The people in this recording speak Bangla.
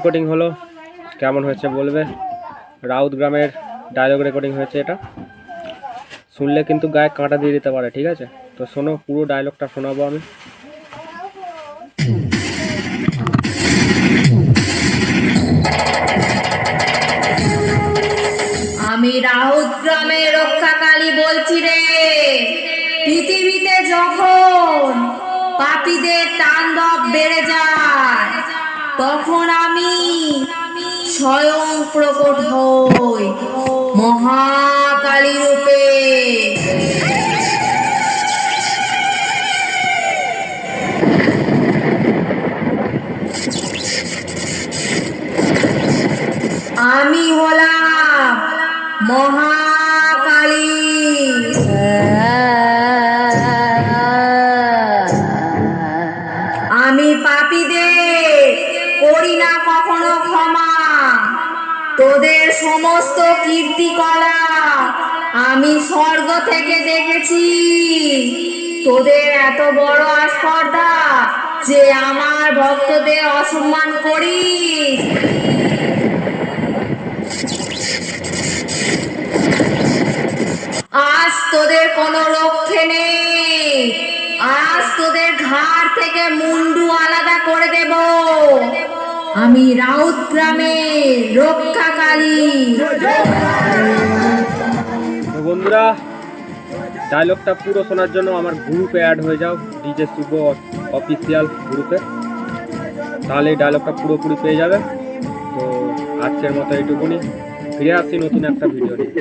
রেকর্ডিং হলো, কেমন হয়েছে বলবে। রাউত গ্রামের ডায়লগ রেকর্ডিং হয়েছে, এটা শুনলে কিন্তু গায়ে কাঁটা দিয়ে দিতে পারে, ঠিক আছে? তো শোনো, পুরো ডায়লগটা শোনাবো আমি। আমি রাউত গ্রামের রক্ষাকালী বলছি রে। পৃথিবীতে যখন পাপীদের তাণ্ডব বেড়ে যায়, তখন আমি স্বয়ং প্রকট হই মহাকালী রূপে। আমি হলাম মহাকালী। আমি পাপীদের করি না কখনো ক্ষমা। তোদের সমস্ত কীর্তিকলা আমি স্বর্গ থেকে দেখেছি। তোদের এত বড় আস্পর্ধা যে আমার ভক্তদের অসম্মান করিস। আজ তোদের কোনো রক্ষে নেই। আজ তোদের ঘাড় থেকে মুন্ডু আলাদা করে দেব। আমি রাউত গ্রামের রক্ষাকালী। তো বন্ধুরা, ডায়লগটা পুরো শোনার জন্য আমার গ্রুপে অ্যাড হয়ে যাও, ডিজে শুভ অফিসিয়াল গ্রুপে, তাহলে এই ডায়লগটা পুরোপুরি পেয়ে যাবে। তো আজকের মতো এইটুকুনি, ফিরে আসছি নতুন একটা ভিডিও নিয়ে।